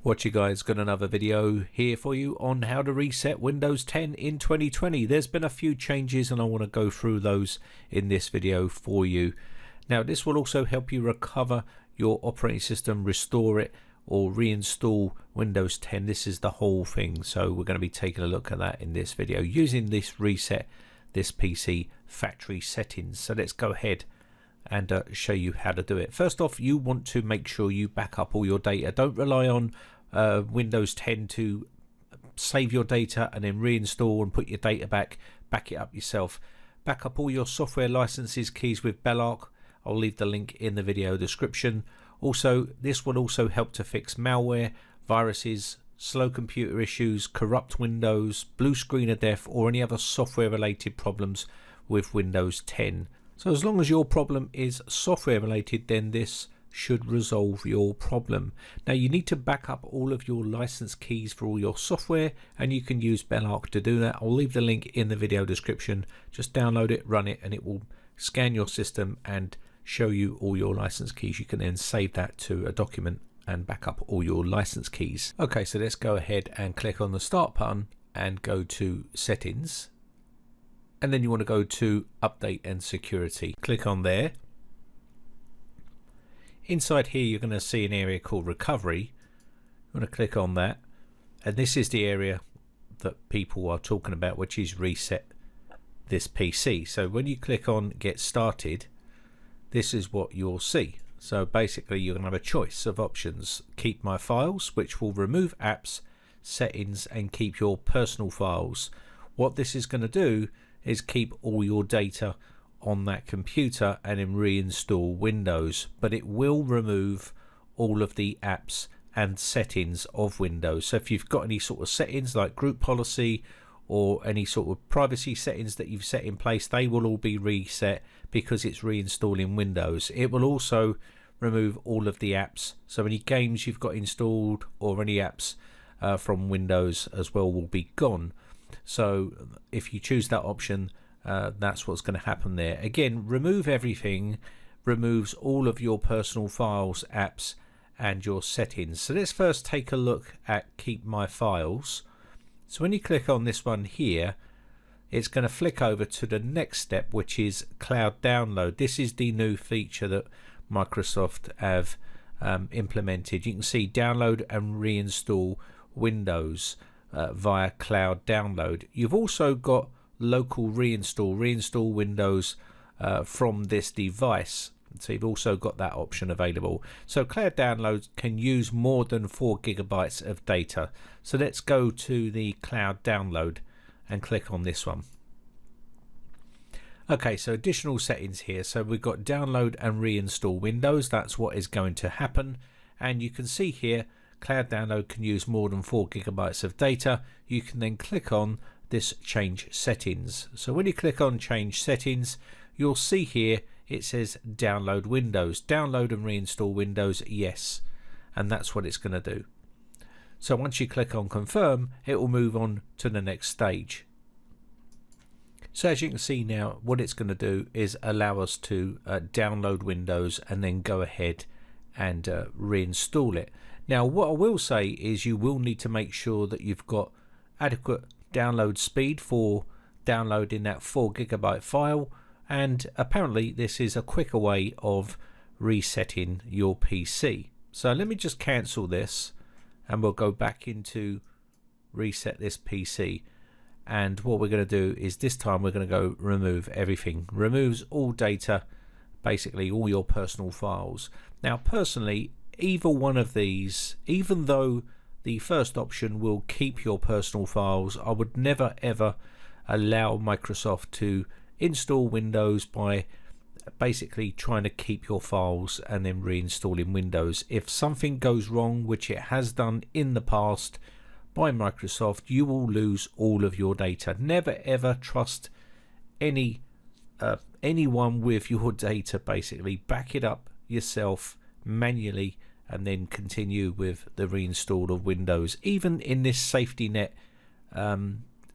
What you guys, got another video here for you on how to reset Windows 10 in 2020. There's been a few changes and I want to go through those in this video for you. Now this will also help you recover your operating system, restore it or reinstall Windows 10. This is the whole thing, so we're going to be taking a look at that in this video using this reset this PC factory settings. So let's go ahead and show you how to do it. First off, you want to make sure you back up all your data. Don't rely on Windows 10 to save your data and then reinstall and put your data back it up yourself. Back up all your software licenses keys with BSOD. I'll leave the link in the video description. Also, this will also help to fix malware, viruses, slow computer issues, corrupt Windows, blue screen of death, or any other software related problems with Windows 10. So as long as your problem is software related, then this should resolve your problem. Now you need to back up all of your license keys for all your software, and you can use BSOD to do that. I'll leave the link in the video description. Just download it, run it, and it will scan your system and show you all your license keys. You can then save that to a document and back up all your license keys. Okay, so let's go ahead and click on the start button and go to settings. And then you want to go to update and security. Click on there. Inside here you're going to see an area called recovery. You want to click on that, and this is the area that people are talking about, which is reset this PC. So when you click on get started, this is what you'll see. So basically you're going to have a choice of options. Keep my files, which will remove apps, settings, and keep your personal files. What this is going to do is keep all your data on that computer and then reinstall Windows, but it will remove all of the apps and settings of Windows. So if you've got any sort of settings like group policy or any sort of privacy settings that you've set in place, they will all be reset because it's reinstalling Windows. It will also remove all of the apps, so any games you've got installed or any apps from Windows as well will be gone. So if you choose that option, that's what's going to happen there. Again, remove everything, removes all of your personal files, apps, and your settings. So let's first take a look at keep my files. So when you click on this one here, it's going to flick over to the next step, which is cloud download. This is the new feature that Microsoft have implemented. You can see download and reinstall Windows via cloud download. You've also got local reinstall Windows from this device, so you've also got that option available. So cloud downloads can use more than 4 GB of data. So let's go to the cloud download and click on this one. Okay, so additional settings here. So we've got download and reinstall Windows. That's what is going to happen, and you can see here cloud download can use more than 4 GB of data. You can then click on this change settings. So when you click on change settings, you'll see here it says download Windows. Download and reinstall Windows, yes, and that's what it's going to do. So once you click on confirm, it will move on to the next stage. So as you can see now, what it's going to do is allow us to download Windows and then go ahead and reinstall it. Now what I will say is you will need to make sure that you've got adequate download speed for downloading that 4 GB file, and apparently this is a quicker way of resetting your PC. So let me just cancel this and we'll go back into reset this PC, and what we're going to do is this time we're going to go remove everything. Removes all data, basically all your personal files. Now personally, either one of these, even though the first option will keep your personal files, I would never ever allow Microsoft to install Windows by basically trying to keep your files and then reinstalling Windows. If something goes wrong, which it has done in the past by Microsoft, you will lose all of your data. Never ever trust anyone with your data. Basically back it up yourself manually and then continue with the reinstall of Windows. Even in this safety net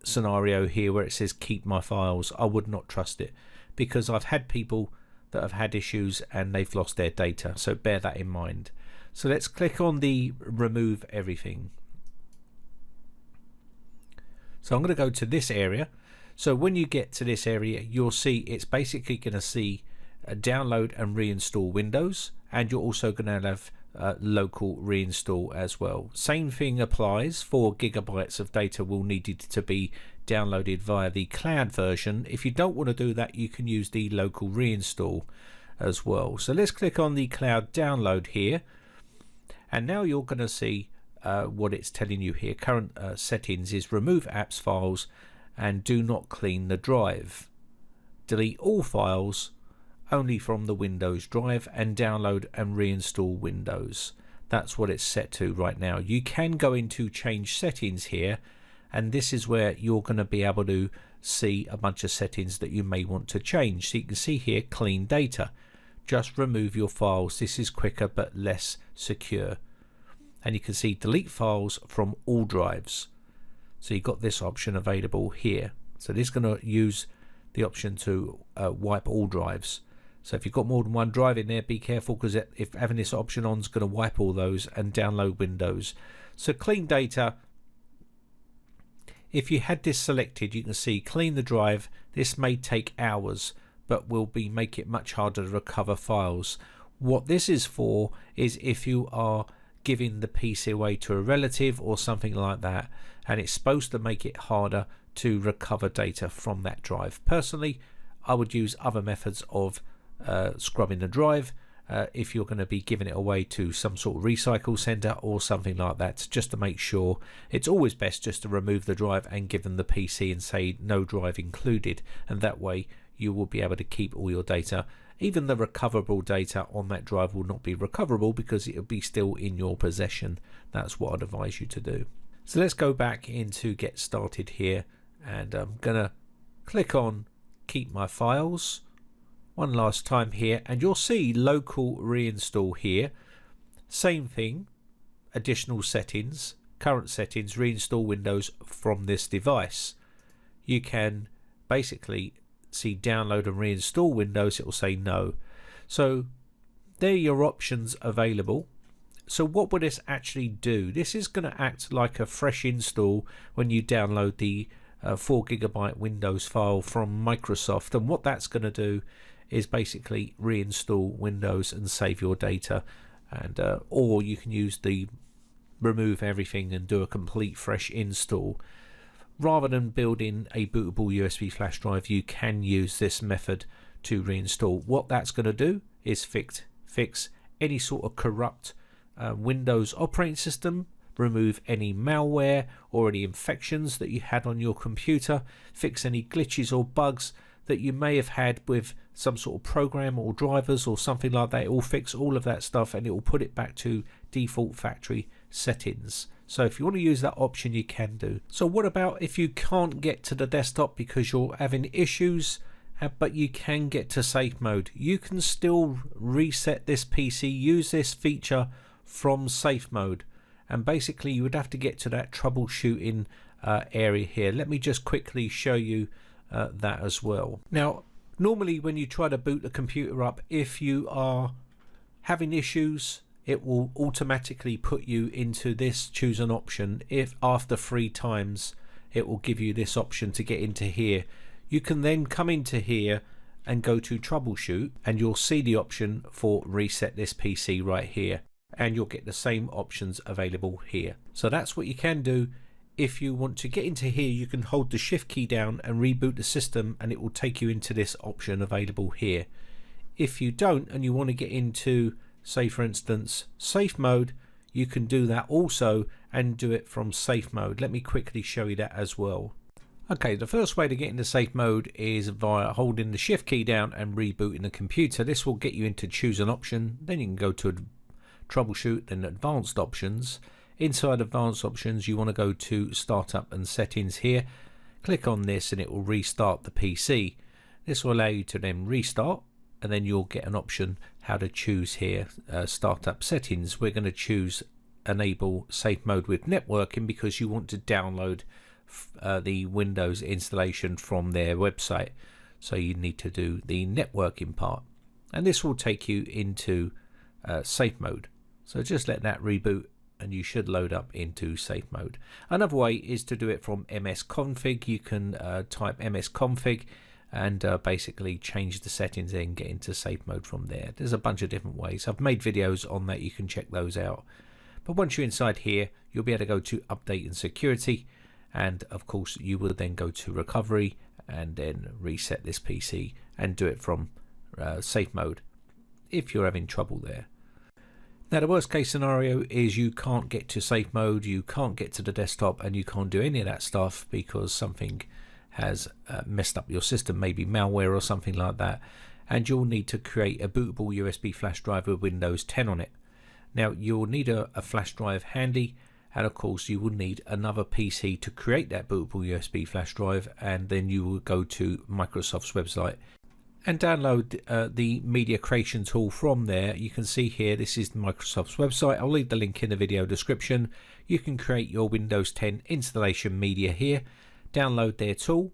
scenario here where it says keep my files, I would not trust it, because I've had people that have had issues and they've lost their data, so bear that in mind. So let's click on the remove everything. So I'm going to go to this area. So when you get to this area, you'll see it's basically going to see download and reinstall Windows, and you're also going to have local reinstall as well. Same thing applies. 4 gigabytes of data will need it to be downloaded via the cloud version. If you don't want to do that, you can use the local reinstall as well. So let's click on the cloud download here, and now you're going to see what it's telling you here. Current settings is remove apps files and do not clean the drive. Delete all files only from the Windows drive, and download and reinstall Windows. That's what it's set to right now. You can go into change settings here, and this is where you're going to be able to see a bunch of settings that you may want to change. So you can see here clean data. Just remove your files. This is quicker but less secure. And you can see delete files from all drives. So you've got this option available here. So this is going to use the option to wipe all drives. So if you've got more than one drive in there, be careful, because if having this option on is going to wipe all those and download Windows. So clean data, if you had this selected, you can see clean the drive. This may take hours, but will make it much harder to recover files. What this is for is if you are giving the PC away to a relative or something like that, and it's supposed to make it harder to recover data from that drive. Personally, I would use other methods of scrubbing the drive if you're going to be giving it away to some sort of recycle center or something like that, just to make sure. It's always best just to remove the drive and give them the PC and say no drive included, and that way you will be able to keep all your data. Even the recoverable data on that drive will not be recoverable because it will be still in your possession. That's what I'd advise you to do. So let's go back into get started here, and I'm gonna click on keep my files one last time here, and you'll see local reinstall here. Same thing, additional settings, current settings, reinstall Windows from this device. You can basically see download and reinstall Windows. It will say no. So there are your options available. So what will this actually do? This is going to act like a fresh install when you download the 4 gigabyte Windows file from Microsoft, and what that's going to do is basically reinstall Windows and save your data, and or you can use the remove everything and do a complete fresh install. Rather than building a bootable USB flash drive, you can use this method to reinstall. What that's going to do is fix any sort of corrupt Windows operating system, remove any malware or any infections that you had on your computer, fix any glitches or bugs that you may have had with some sort of program or drivers or something like that. It will fix all of that stuff, and it will put it back to default factory settings. So if you want to use that option, you can do. So what about if you can't get to the desktop because you're having issues, but you can get to safe mode? You can still reset this PC, use this feature from safe mode, and basically you would have to get to that troubleshooting area here. Let me just quickly show you that as well. Now, normally when you try to boot the computer up, if you are having issues, it will automatically put you into this choose an option. If after 3 times, it will give you this option to get into here. You can then come into here and go to troubleshoot, and you'll see the option for reset this PC right here, and you'll get the same options available here. So that's what you can do. If you want to get into here, you can hold the shift key down and reboot the system, and it will take you into this option available here. If you don't and you want to get into, say for instance, safe mode, you can do that also and do it from safe mode. Let me quickly show you that as well. Okay, the first way to get into safe mode is via holding the shift key down and rebooting the computer. This will get you into choose an option, then you can go to troubleshoot, then advanced options. Inside advanced options, you want to go to startup and settings here. Click on this and it will restart the PC. This will allow you to then restart, and then you'll get an option how to choose here, startup settings. We're going to choose enable safe mode with networking because you want to download the Windows installation from their website. So you need to do the networking part, and this will take you into safe mode. So just let that reboot and you should load up into safe mode. Another way is to do it from msconfig. You can type msconfig and basically change the settings and get into safe mode from there. There's a bunch of different ways. I've made videos on that, you can check those out. But once you're inside here, you'll be able to go to update and security, and of course you will then go to recovery and then reset this PC and do it from safe mode if you're having trouble there. Now the worst case scenario is you can't get to safe mode, you can't get to the desktop, and you can't do any of that stuff because something has messed up your system, maybe malware or something like that, and you'll need to create a bootable USB flash drive with Windows 10 on it. Now you'll need a flash drive handy, and of course you will need another PC to create that bootable USB flash drive, and then you will go to Microsoft's website and download the media creation tool from there. You can see here, this is Microsoft's website. I'll leave the link in the video description. You can create your Windows 10 installation media here, download their tool,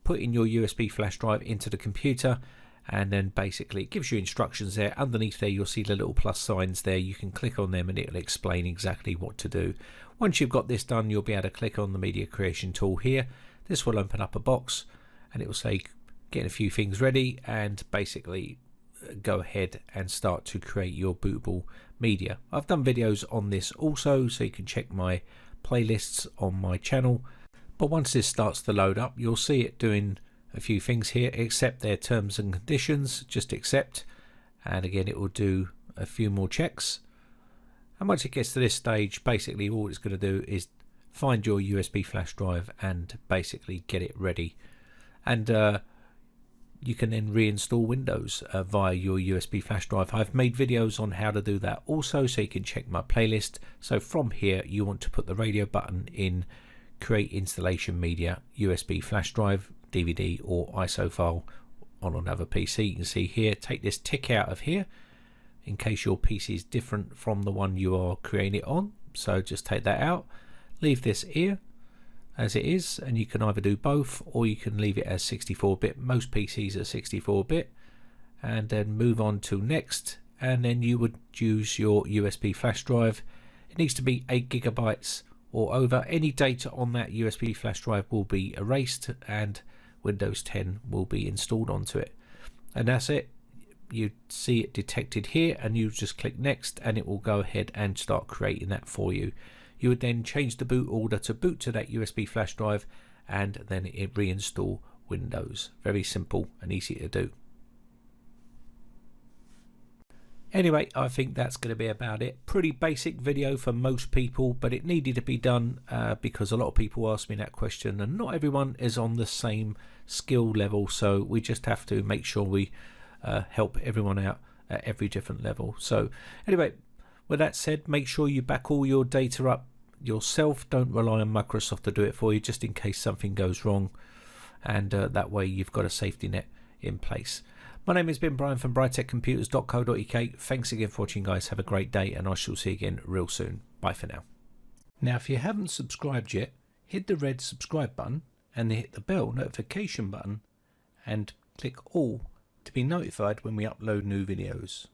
put in your USB flash drive into the computer, and then basically it gives you instructions there. Underneath there you'll see the little plus signs there. You can click on them and it'll explain exactly what to do. Once you've got this done, you'll be able to click on the media creation tool here. This will open up a box and it will say getting a few things ready, and basically go ahead and start to create your bootable media. I've done videos on this also, so you can check my playlists on my channel. But once this starts to load up, you'll see it doing a few things here. Accept their terms and conditions, just accept, and again it will do a few more checks. And once it gets to this stage, basically all it's going to do is find your USB flash drive and basically get it ready, and you can then reinstall Windows via your USB flash drive. I've made videos on how to do that also, so you can check my playlist. So from here you want to put the radio button in create installation media, USB flash drive, DVD or ISO file on another PC. You can see here, take this tick out of here in case your PC is different from the one you are creating it on. So just take that out, leave this here as it is, and you can either do both or you can leave it as 64-bit. Most PCs are 64-bit, and then move on to next, and then you would use your USB flash drive. It needs to be 8 GB or over. Any data on that USB flash drive will be erased and Windows 10 will be installed onto it, and that's it. You see it detected here, and you just click next and it will go ahead and start creating that for you. You would then change the boot order to boot to that USB flash drive, and then it reinstall Windows. Very simple and easy to do. Anyway, I think that's going to be about it. Pretty basic video for most people, but it needed to be done because a lot of people ask me that question, and not everyone is on the same skill level, so we just have to make sure we help everyone out at every different level. So anyway, with that said, make sure you back all your data up yourself. Don't rely on Microsoft to do it for you, just in case something goes wrong, and that way you've got a safety net in place. My name has been Brian from briteccomputers.co.uk. Thanks again for watching, guys. Have a great day, and I shall see you again real soon. Bye for now. Now, if you haven't subscribed yet, hit the red subscribe button and then hit the bell notification button and click all to be notified when we upload new videos.